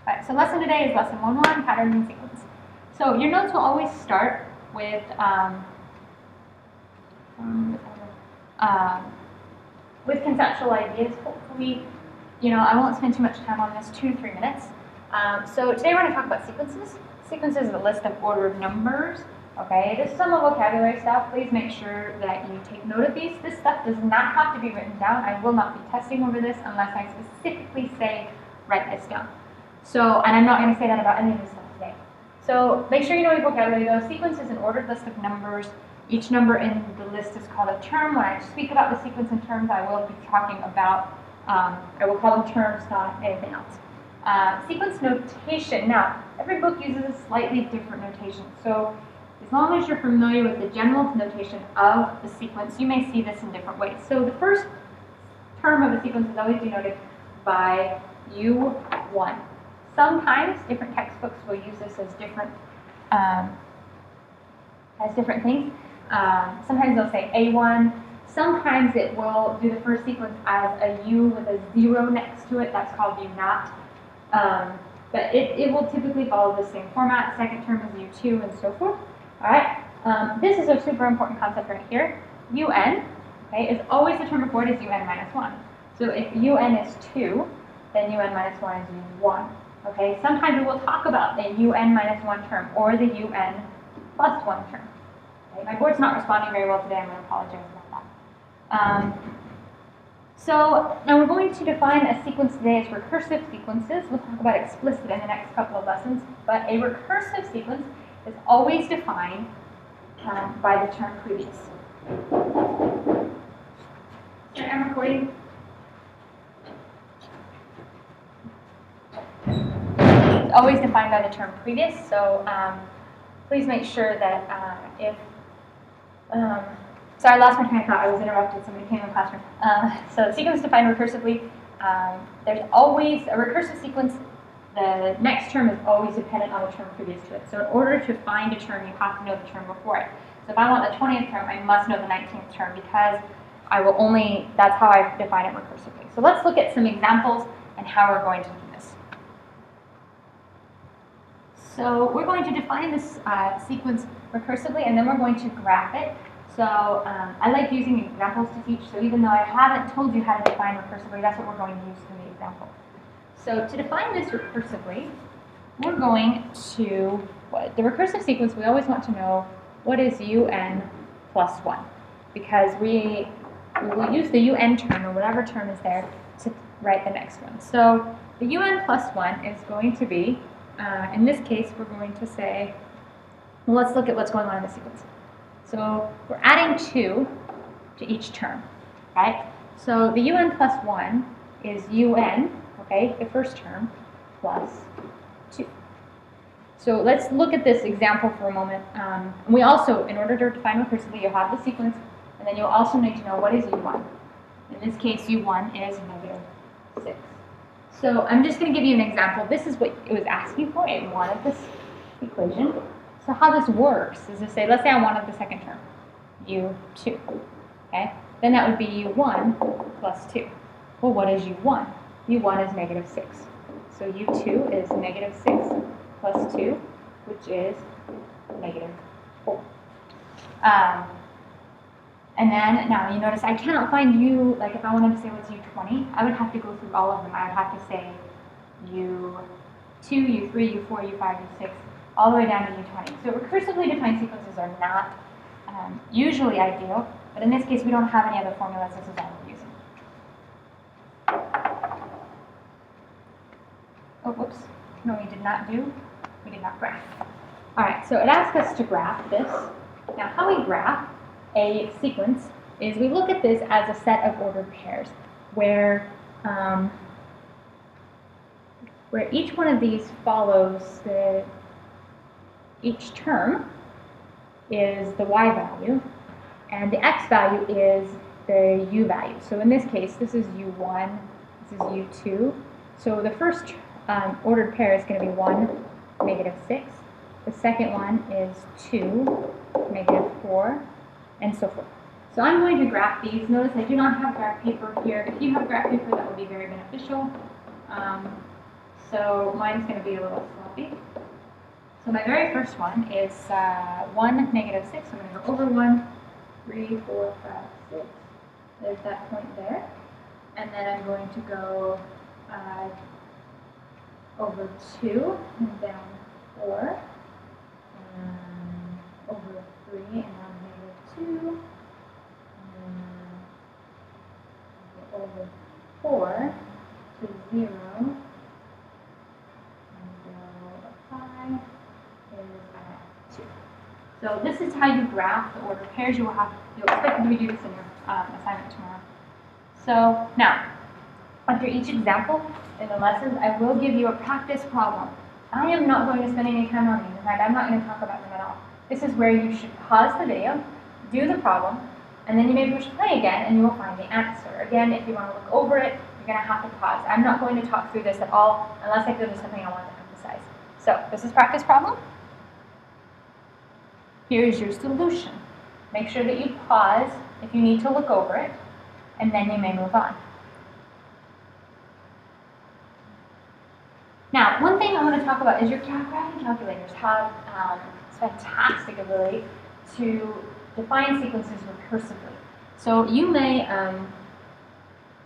Alright, so lesson today is lesson 1.1, patterns and sequence. So your notes will always start with conceptual ideas. Hopefully, I won't spend too much time on this, 2 to 3 minutes. So today we're going to talk about sequences. Sequences is a list of ordered numbers. Okay, it is some vocabulary stuff. Please make sure that you take note of these. This stuff does not have to be written down. I will not be testing over this unless I specifically say write this down. So, and I'm not going to say that about any of this stuff today. So make sure you know your vocabulary though. Sequence is an ordered list of numbers. Each number in the list is called a term. When I speak about the sequence in terms, I will be talking about, I will call them terms, not anything else. Sequence notation. Now, every book uses a slightly different notation. So as long as you're familiar with the general notation of the sequence, you may see this in different ways. So the first term of a sequence is always denoted by U1. Sometimes different textbooks will use this as different things. Sometimes they'll say A1. Sometimes it will do the first sequence as a U with a 0 next to it. That's called U0. But it will typically follow the same format. Second term is U2 and so forth. All right. This is a super important concept right here. UN, okay, is always the term before it is UN minus 1. So if UN is 2, then UN minus 1 is U1. Okay, sometimes we will talk about the UN minus 1 term or the UN plus 1 term. Okay, my board's not responding very well today. I'm going to apologize about that. So now we're going to define a sequence today as recursive sequences. We'll talk about explicit in the next couple of lessons. But a recursive sequence is always defined by the term previous. Sorry, I'm recording. Always defined by the term previous, so please make sure that sorry, I lost my train of thought. I was interrupted. Somebody came in the classroom. So sequence defined recursively. There's always a recursive sequence. The next term is always dependent on the term previous to it. So in order to find a term, you have to know the term before it. So if I want the 20th term, I must know the 19th term because that's how I define it recursively. So let's look at some examples and how we're going to do this. So we're going to define this sequence recursively, and then we're going to graph it. So I like using examples to teach, so even though I haven't told you how to define recursively, that's what we're going to use in the example. So to define this recursively, we're going to, the recursive sequence, we always want to know what is UN plus 1, because we will use the UN term, or whatever term is there, to write the next one. So the UN plus 1 is going to be, in this case, we're going to say, well, let's look at what's going on in the sequence. So we're adding 2 to each term, right? So the UN plus 1 is UN, okay, the first term, plus 2. So let's look at this example for a moment. We also, in order to define recursively, you'll have the sequence, and then you'll also need to know what is U1. In this case, U1 is -6. So I'm just going to give you an example. This is what it was asking for. It wanted this equation. So how this works is to say, let's say I wanted the second term, U2. Okay? Then that would be U1 plus 2. Well, what is U1? U1 is -6. So U2 is -6 plus 2, which is -4. And then, now you notice I cannot find U, like if I wanted to say what's U20, I would have to go through all of them. I would have to say U2, U3, U4, U5, U6, all the way down to U20. So recursively defined sequences are not usually ideal, but in this case we don't have any other formulas. This is all we're using. Oh, whoops. No, we did not graph. All right, so it asks us to graph this. Now, how we graph a sequence is we look at this as a set of ordered pairs where each one of these follows each term is the y value, and the x value is the u value. So in this case, this is U1, this is U2. So the first ordered pair is going to be 1, -6. The second one is 2, -4, and so forth. So I'm going to graph these. Notice I do not have graph paper here. If you have graph paper, that would be very beneficial. So mine's going to be a little sloppy. So my very first one is 1, negative 6. I'm going to go over 1, 3, 4, 5, 6. There's that point there. And then I'm going to go over 2 and down 4. And over 3 and down negative 2. And over 4 to 0. And go 5 is at 2. So this is how you graph the order of pairs. You'll expect to do this in your assignment tomorrow. So now, after each example in the lessons, I will give you a practice problem. I am not going to spend any time on these. In fact, I'm not going to talk about them at all. This is where you should pause the video, do the problem, and then you maybe push play again, and you will find the answer. Again, if you want to look over it, you're going to have to pause. I'm not going to talk through this at all unless I feel there's something I want to emphasize. So, this is practice problem. Here's your solution. Make sure that you pause if you need to look over it, and then you may move on. Now, one thing I want to talk about is your graphing calculators have fantastic ability to define sequences recursively. So you may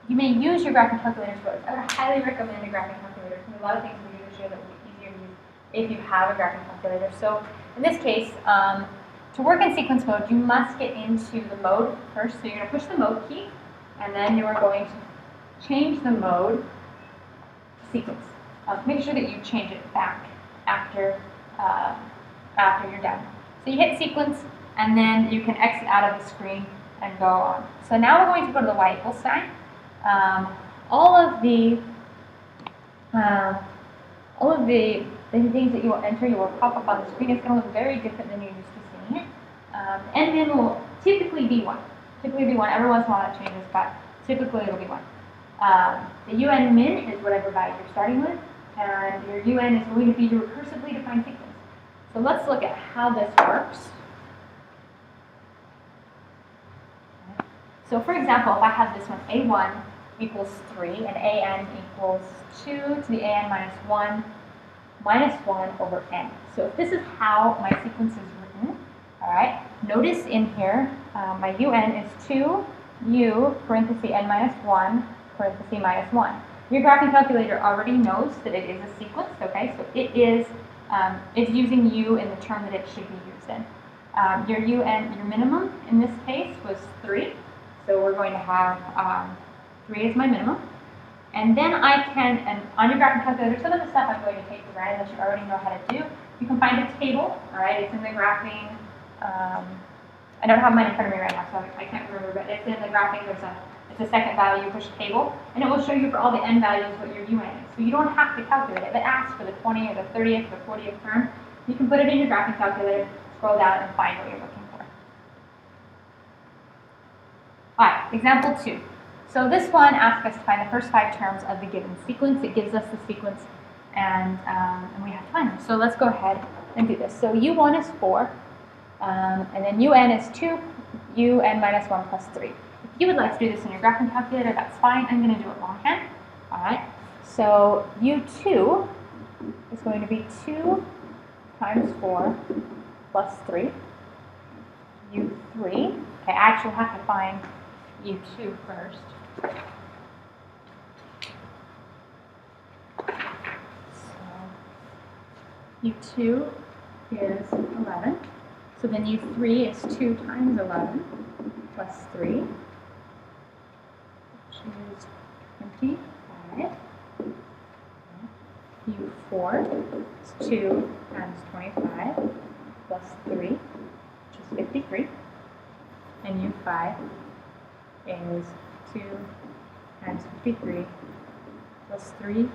use your graphing calculators, but I would highly recommend a graphing calculator. There's a lot of things we do to show that will be easier to use if you have a graphing calculator. So in this case, to work in sequence mode, you must get into the mode first. So you're going to push the mode key, and then you are going to change the mode to sequence. Make sure that you change it back after you're done. So you hit sequence, and then you can exit out of the screen and go on. So now we're going to go to the y equals sign. All of the things that you will enter, you will pop up on the screen. It's going to look very different than you're used to seeing it. And then will typically be 1. Typically be 1. Every once in a while it changes, but typically it'll be 1. The UN min is whatever value you're starting with, and your UN is going to be your recursively defined sequence. So let's look at how this works. So for example, if I have this one, A1 equals 3, and AN equals 2 to the AN minus 1 over n. So if this is how my sequence is written, all right, notice in here, my UN is 2, U, parenthesis n minus 1, parenthesis minus 1. Your graphing calculator already knows that it is a sequence, okay? So it is, it's using U in the term that it should be used in. Your UN, your minimum in this case was 3. So we're going to have 3 as my minimum. And then I can, and on your graphing calculator, some of the stuff I'm going to take for granted that you already know how to do. You can find a table, all right? It's in the graphing. I don't have mine in front of me right now, so I can't remember, but it's in the graphing. It's a second value, you push table, and it will show you for all the n values what your UN is. So you don't have to calculate it. If it asks for the 20th, or the 30th, or the 40th term, you can put it in your graphing calculator, scroll down, and find what you're looking for. All right, example 2. So this one asks us to find the first 5 terms of the given sequence. It gives us the sequence, and we have to find them. So let's go ahead and do this. So U1 is 4, and then UN is 2, UN minus 1 plus 3. If you would like to do this in your graphing calculator, that's fine. I'm going to do it longhand. All right. So U2 is going to be 2 times 4 plus 3. U3. Okay, I actually have to find U2 first. So U2 is 11. So then U3 is 2 times 11 plus 3. Which is 25. U4 is 2 times 25 plus 3, which is 53. And U5 is 2 times 53 plus 3 is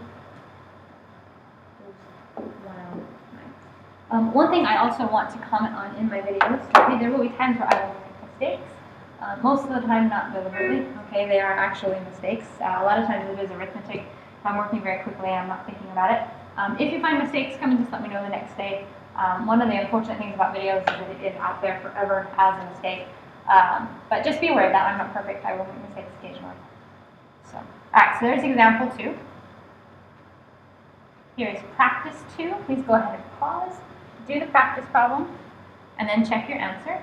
109. One thing I also want to comment on in my videos, okay, there will be times where I will make mistakes. Most of the time, not deliberately. Okay, they are actually mistakes. A lot of times it is arithmetic. If I'm working very quickly, I'm not thinking about it. If you find mistakes, come and just let me know the next day. One of the unfortunate things about videos is that it is out there forever as a mistake. But just be aware of that. I'm not perfect. I will make mistakes occasionally. So, all right. So there's example 2. Here is practice 2. Please go ahead and pause, do the practice problem, and then check your answer.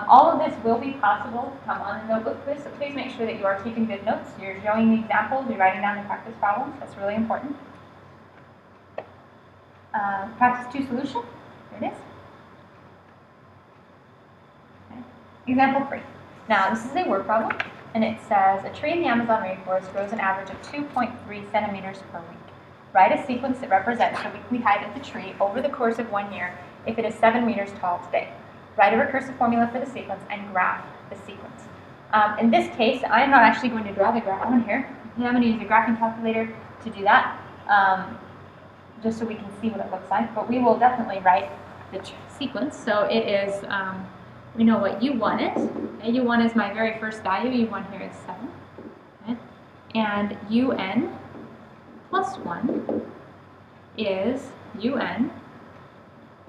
All of this will be possible on the notebook quiz, so please make sure that you are keeping good notes. You're showing the examples, you're writing down the practice problems. That's really important. Practice 2 solution. Here it is. Okay. Example 3. Now, this is a word problem, and it says, a tree in the Amazon rainforest grows an average of 2.3 centimeters per week. Write a sequence that represents the weekly height of the tree over the course of 1 year if it is 7 meters tall today. Write a recursive formula for the sequence and graph the sequence. In this case, I'm not actually going to draw the graph on here. I'm going to use a graphing calculator to do that, just so we can see what it looks like. But we will definitely write the sequence. So it is, we know what U1 is. Okay, U1 is my very first value. U1 here is 7. Okay? And UN plus 1 is UN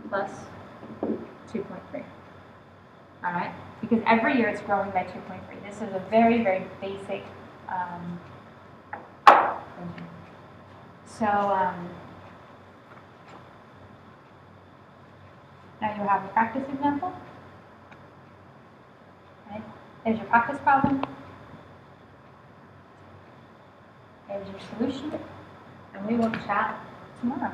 plus 2.3. All right? Because every year it's growing by 2.3. This is a very, very basic. Now you have a practice example. Right? There's your practice problem. There's your solution. And we will chat tomorrow.